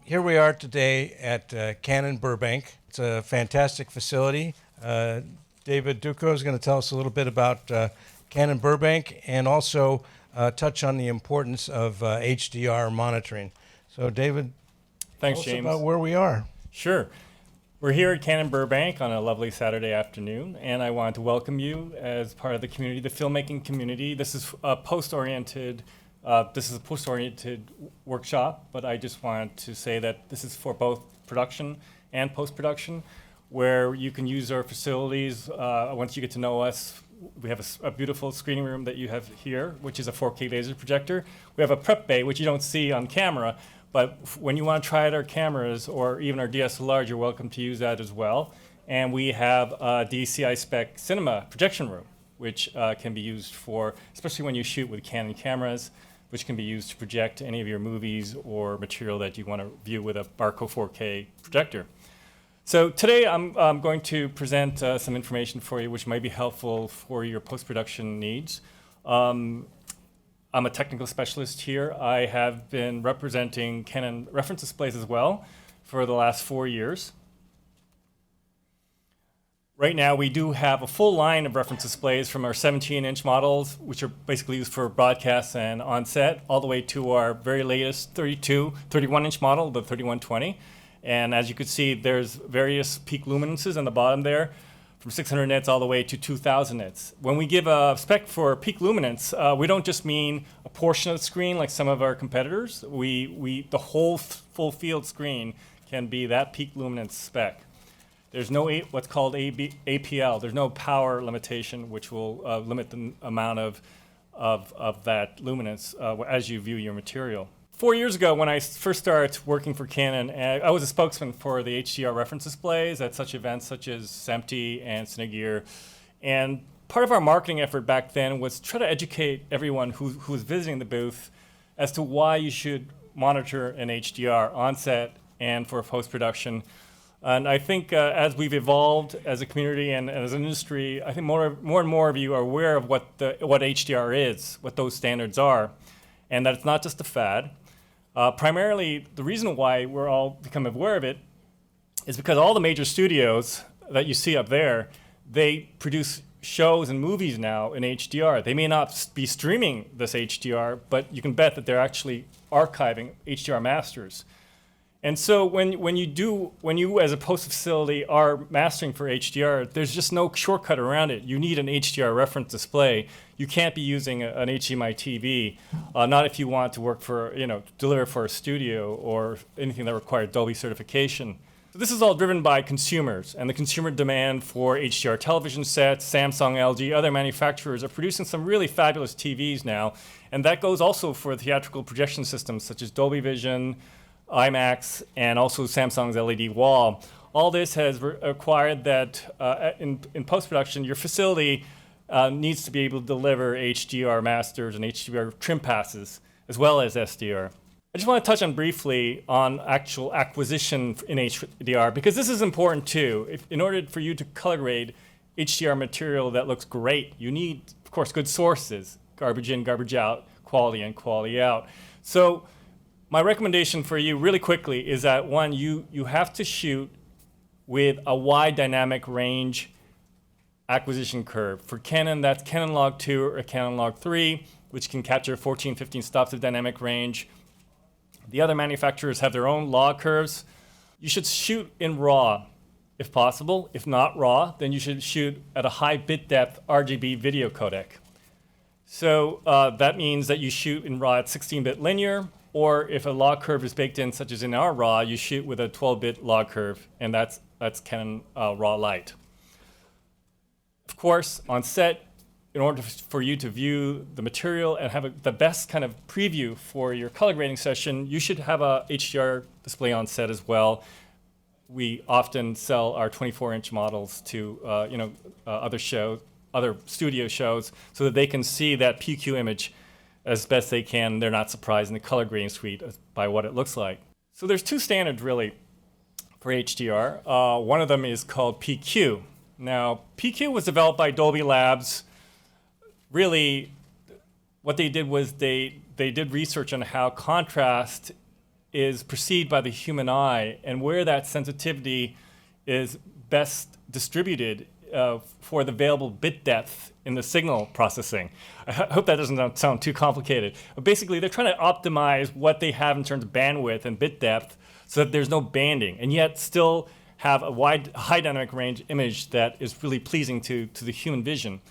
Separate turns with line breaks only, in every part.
Here we are today at Canon Burbank. It's a fantastic facility. David Doko is going to tell us a little bit about Canon Burbank and also touch on the importance of HDR monitoring. So David,
thanks,
tell us
James.
about where we are.
Sure. We're here at Canon Burbank on a lovely Saturday afternoon, and I want to welcome you as part of the community, the filmmaking community. This is a post-oriented workshop, but I just want to say that this is for both production and post-production, where you can use our facilities. Once you get to know us, we have a beautiful screening room that you have here, which is a 4K laser projector. We have a prep bay, which you don't see on camera, but when you want to try out our cameras or even our DSLRs, you're welcome to use that as well. And we have a DCI spec cinema projection room, which can be used for, especially when you shoot with Canon cameras, which can be used to project any of your movies or material that you want to view with a Barco 4K projector. So today I'm going to present some information for you which might be helpful for your post-production needs. I'm a technical specialist here. I have been representing Canon reference displays as well for the last 4 years. Right now, we do have a full line of reference displays from our 17-inch models, which are basically used for broadcasts and on-set, all the way to our very latest 31-inch model, the 3120. And as you can see, there's various peak luminances on the bottom there, from 600 nits all the way to 2,000 nits. When we give a spec for peak luminance, we don't just mean a portion of the screen like some of our competitors. The whole full field screen can be that peak luminance spec. There's no what's called APL. There's no power limitation, which will limit the amount of that luminance as you view your material. 4 years ago, when I first started working for Canon, I was a spokesman for the HDR reference displays at such events such as SEMTI and Cinegear. And part of our marketing effort back then was try to educate everyone who was visiting the booth as to why you should monitor an HDR on set and for post-production. And I think as we've evolved as a community and as an industry, I think more and more of you are aware of what HDR is, what those standards are, and that it's not just a fad. Primarily, the reason why we're all become aware of it is because all the major studios that you see up there, they produce shows and movies now in HDR. They may not be streaming this HDR, but you can bet that they're actually archiving HDR masters. And so when you as a post facility are mastering for HDR, there's just no shortcut around it. You need an HDR reference display. You can't be using an HDMI TV, not if you want to work for, deliver for a studio or anything that requires Dolby certification. So this is all driven by consumers and the consumer demand for HDR television sets. Samsung, LG, other manufacturers are producing some really fabulous TVs now. And that goes also for theatrical projection systems such as Dolby Vision, IMAX, and also Samsung's LED wall. All this has required that in post-production, your facility needs to be able to deliver HDR masters and HDR trim passes, as well as SDR. I just want to touch on briefly on actual acquisition in HDR, because this is important too. In order for you to color grade HDR material that looks great, you need, of course, good sources, garbage in, garbage out, quality in, quality out. So my recommendation for you really quickly is that one, you have to shoot with a wide dynamic range acquisition curve. For Canon, that's Canon Log 2 or Canon Log 3, which can capture 14, 15 stops of dynamic range. The other manufacturers have their own log curves. You should shoot in RAW if possible. If not RAW, then you should shoot at a high bit depth RGB video codec. So that means that you shoot in RAW at 16-bit linear, or if a log curve is baked in, such as in our RAW, you shoot with a 12-bit log curve, and that's Canon RAW Lite. Of course, on set, in order for you to view the material and have the best kind of preview for your color grading session, you should have a HDR display on set as well. We often sell our 24-inch models to other studio shows, so that they can see that PQ image as best they can. They're not surprised in the color grading suite by what it looks like. So there's two standards really for HDR. One of them is called PQ. Now, PQ was developed by Dolby Labs. Really, what they did was they did research on how contrast is perceived by the human eye and where that sensitivity is best distributed for the available bit depth in the signal processing. I hope that doesn't sound too complicated. But basically, they're trying to optimize what they have in terms of bandwidth and bit depth so that there's no banding, and yet still have a high dynamic range image that is really pleasing to the human vision.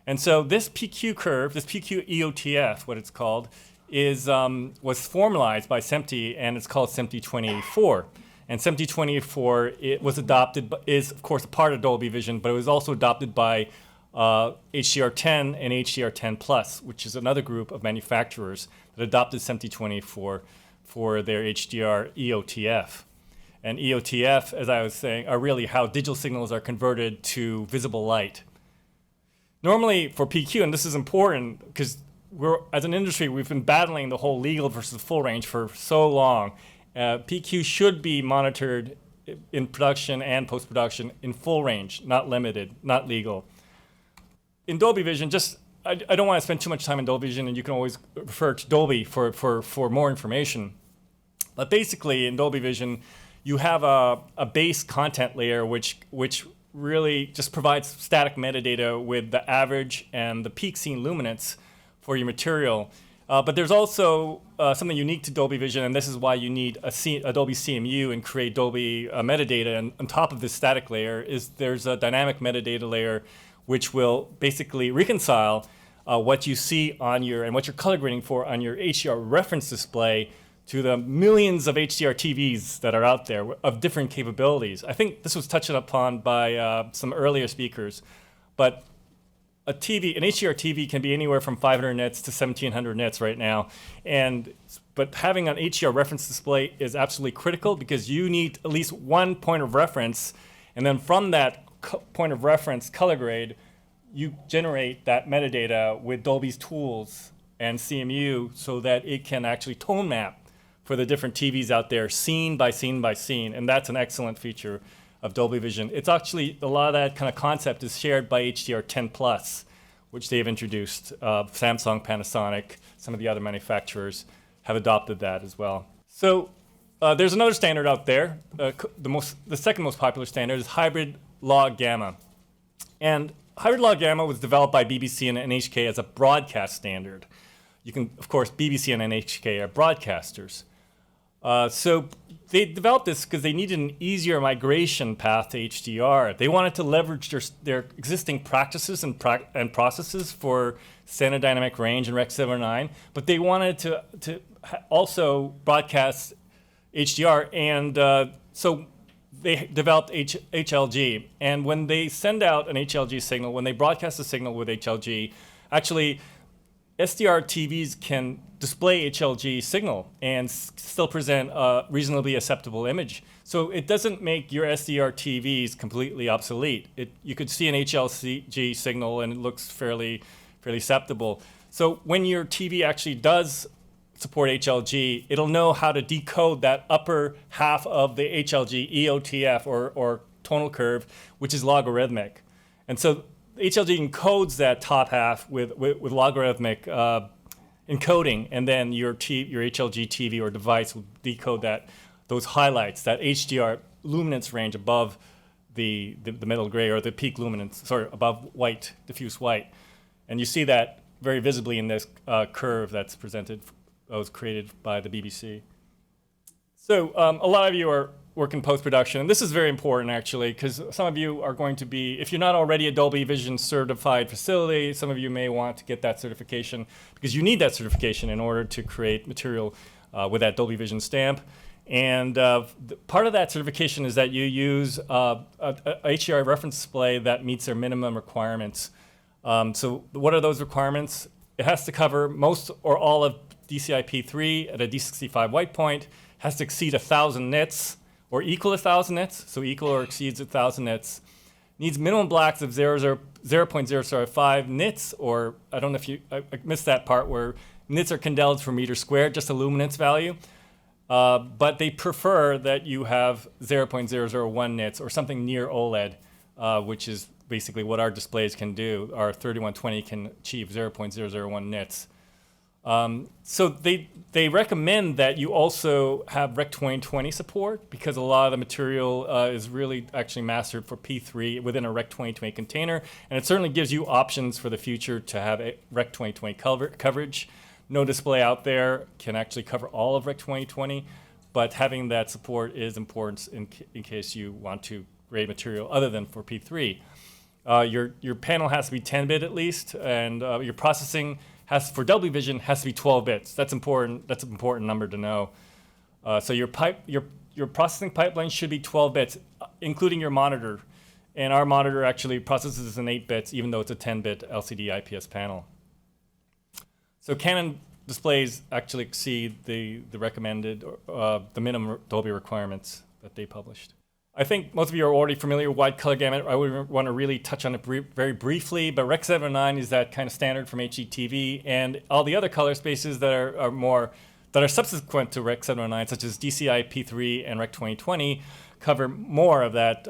And so this PQ curve, this PQ EOTF, what it's called, was formalized by SMPTE, and it's called SMPTE 2084. And SMPTE 2084 it was adopted, is of course a part of Dolby Vision, but it was also adopted by HDR10 and HDR10 Plus, which is another group of manufacturers that adopted SMPTE 2084 for their HDR EOTF. And EOTF, as I was saying, are really how digital signals are converted to visible light. Normally for PQ, and this is important because as an industry, we've been battling the whole legal versus full range for so long. PQ should be monitored in production and post-production in full range, not limited, not legal. In Dolby Vision, I don't want to spend too much time in Dolby Vision, and you can always refer to Dolby for more information. But basically, in Dolby Vision, you have a base content layer which really just provides static metadata with the average and the peak scene luminance for your material. But there's also something unique to Dolby Vision, and this is why you need a Dolby CMU and create Dolby metadata. And on top of this static layer there's a dynamic metadata layer which will basically reconcile what you see on and what you're color grading for on your HDR reference display to the millions of HDR TVs that are out there of different capabilities. I think this was touched upon by some earlier speakers, but an HDR TV can be anywhere from 500 nits to 1700 nits right now. But having an HDR reference display is absolutely critical because you need at least one point of reference, and then from that point of reference color grade, you generate that metadata with Dolby's tools and CMU so that it can actually tone map for the different TVs out there, scene by scene by scene, and that's an excellent feature of Dolby Vision. It's actually, a lot of that kind of concept is shared by HDR10 Plus, which they've introduced. Samsung, Panasonic, some of the other manufacturers have adopted that as well. So there's another standard out there. The second most popular standard is hybrid log gamma. And hybrid log gamma was developed by BBC and NHK as a broadcast standard. You can, of course, BBC and NHK are broadcasters. So they developed this because they needed an easier migration path to HDR. They wanted to leverage their existing practices and processes for standard dynamic range and Rec 709, but they wanted to also broadcast HDR, and so they developed HLG. And when they send out an HLG signal, when they broadcast a signal with HLG, actually SDR TVs can display HLG signal and still present a reasonably acceptable image. So it doesn't make your SDR TVs completely obsolete. You could see an HLG signal and it looks fairly acceptable. So when your TV actually does support HLG, it'll know how to decode that upper half of the HLG EOTF or tonal curve, which is logarithmic. And so HLG encodes that top half with logarithmic encoding, and then your HLG TV or device will decode those highlights, that HDR luminance range above the middle gray or the peak luminance, above white, diffuse white. And you see that very visibly in this curve that's presented, was created by the BBC. So a lot of you are work in post-production, and this is very important actually, because some of you are going to be, if you're not already a Dolby Vision certified facility, some of you may want to get that certification because you need that certification in order to create material with that Dolby Vision stamp. And part of that certification is that you use a HDR reference display that meets their minimum requirements. So what are those requirements? It has to cover most or all of DCI-P3 at a D65 white point, has to exceed 1,000 nits, or equal 1,000 nits, so equal or exceeds 1,000 nits. Needs minimum blacks of 0.005 nits, or I don't know if I missed that part where nits are candela per meter squared, just a luminance value. But they prefer that you have 0.001 nits or something near OLED, which is basically what our displays can do. Our 3120 can achieve 0.001 nits. So they recommend that you also have Rec 2020 support, because a lot of the material is really actually mastered for P3 within a Rec 2020 container, and it certainly gives you options for the future to have a Rec 2020 coverage. No display out there can actually cover all of Rec 2020, but having that support is important in case you want to grade material other than for P3. Your panel has to be 10-bit at least, and your processing for double vision has to be 12 bits. That's important. That's an important number to know. So your processing pipeline should be 12 bits, including your monitor. And our monitor actually processes in 8 bits, even though it's a 10-bit LCD IPS panel. So Canon displays actually exceed the recommended, the minimum Dolby requirements that they published. I think most of you are already familiar with wide color gamut. I would want to really touch on it very briefly, but Rec 709 is that kind of standard from HDTV, and all the other color spaces that are subsequent to Rec 709, such as DCI P3 and Rec 2020, cover more of that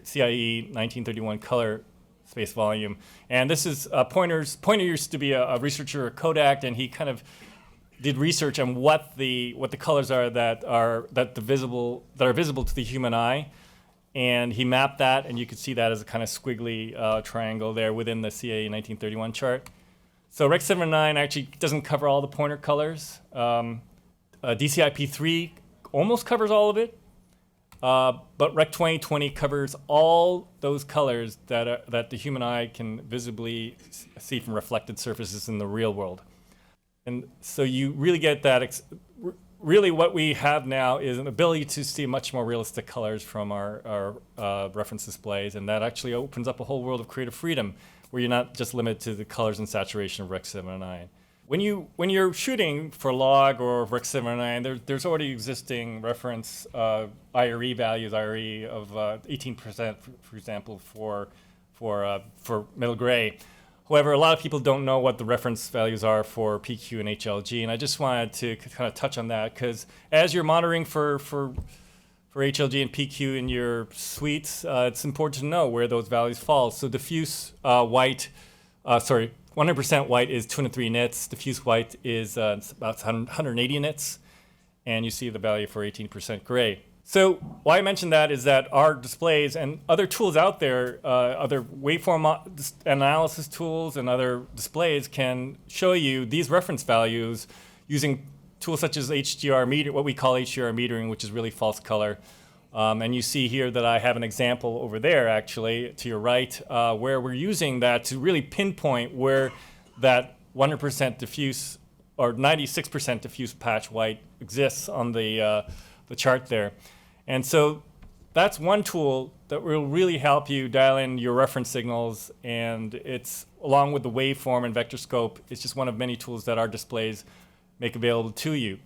CIE 1931 color space volume. And this is Pointer used to be a researcher at Kodak, and he kind of did research on what the colors are that are visible to the human eye, and he mapped that, and you could see that as a kind of squiggly triangle there within the CA 1931 chart. So Rec 709 actually doesn't cover all the pointer colors. DCI P3 almost covers all of it, but Rec 2020 covers all those colors that the human eye can visibly see from reflected surfaces in the real world. And so you really get that. Really what we have now is an ability to see much more realistic colors from our reference displays, and that actually opens up a whole world of creative freedom where you're not just limited to the colors and saturation of Rec 709. When you're shooting for log or Rec 709, there's already existing reference IRE values, IRE of 18%, for example, for middle gray. However, a lot of people don't know what the reference values are for PQ and HLG, and I just wanted to kind of touch on that, because as you're monitoring for HLG and PQ in your suites, it's important to know where those values fall. So diffuse white, 100% white is 203 nits. Diffuse white is about 180 nits, and you see the value for 18% gray. So why I mention that is that our displays and other tools out there, other waveform analysis tools and other displays can show you these reference values using tools such as HDR what we call HDR metering, which is really false color. And you see here that I have an example over there, actually, to your right, where we're using that to really pinpoint where that 100% diffuse or 96% diffuse patch white exists on the chart there. And so that's one tool that will really help you dial in your reference signals, and it's, along with the waveform and vector scope, it's just one of many tools that our displays make available to you.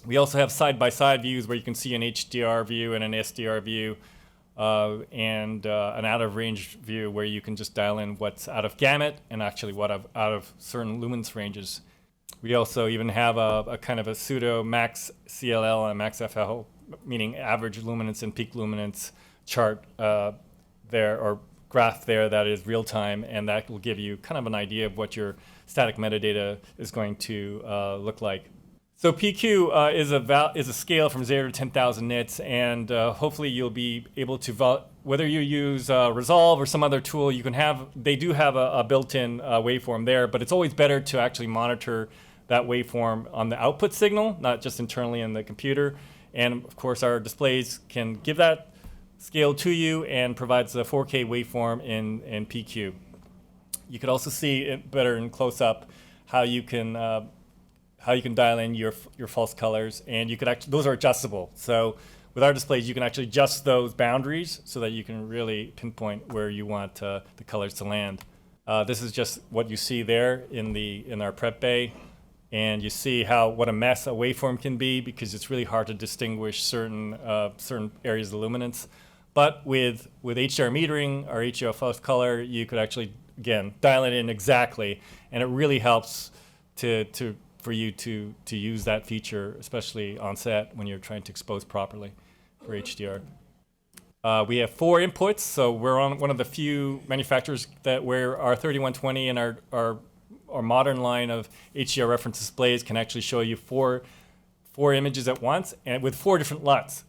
We also have side-by-side views where you can see an HDR view and an SDR view, and an out-of-range view where you can just dial in what's out of gamut and actually what out of certain luminance ranges. We also even have a kind of a pseudo max CLL and a max FL, meaning average luminance and peak luminance chart there, or graph there, that is real time, and that will give you kind of an idea of what your static metadata is going to look like. So PQ is a scale from 0 to 10,000 nits, and hopefully you'll be able to, whether you use Resolve or some other tool, they do have a built-in waveform there, but it's always better to actually monitor that waveform on the output signal, not just internally in the computer. And of course, our displays can give that scale to you and provides a 4K waveform in PQ. You could also see it better in close-up how you can dial in your false colors, and you could actually, those are adjustable. So with our displays, you can actually adjust those boundaries so that you can really pinpoint where you want the colors to land. This is just what you see there in our prep bay. And you see what a mess a waveform can be, because it's really hard to distinguish certain areas of luminance. But with HDR metering or HDR false color, you could actually, again, dial it in exactly, and it really helps for you to use that feature, especially on set when you're trying to expose properly for HDR. We have 4 inputs, so we're on one of the few manufacturers where our 3120 and our our modern line of HDR reference displays can actually show you four images at once and with 4 different LUTs.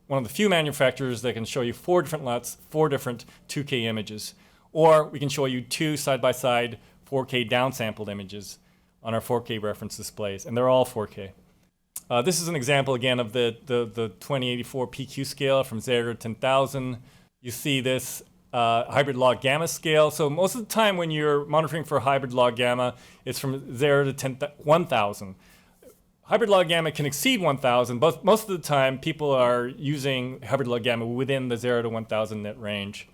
One of the few manufacturers that can show you 4 different LUTs, 4 different 2K images. Or we can show you 2 side-by-side 4K downsampled images on our 4K reference displays, and they're all 4K. This is an example again of the 2084 PQ scale from 0 to 10,000. You see this hybrid log gamma scale. So most of the time when you're monitoring for hybrid log gamma, it's from 0 to 1,000. Hybrid log gamma can exceed 1,000, but most of the time people are using hybrid log gamma within the 0 to 1,000 nit range.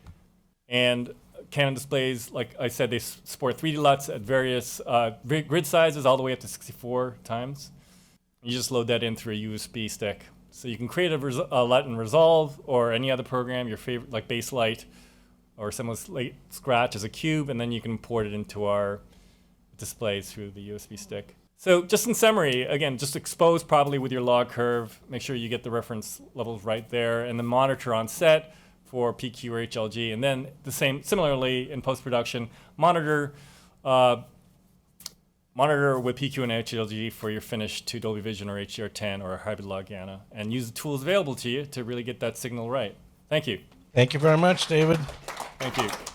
And Canon displays, like I said, they support 3D LUTs at various grid sizes all the way up to 64 times. You just load that in through a USB stick. So you can create a LUT in Resolve or any other program, your favorite, like Baselight or Seamless Light Scratch as a cube, and then you can import it into our displays through the USB stick. So just in summary, again, just expose probably with your log curve. Make sure you get the reference levels right there, and then monitor on set for PQ or HLG. And then similarly in post-production, monitor with PQ and HLG for your finished to Dolby Vision or HDR10 or hybrid log gamma, and use the tools available to you to really get that signal right. Thank you.
Thank you very much, David.
Thank you.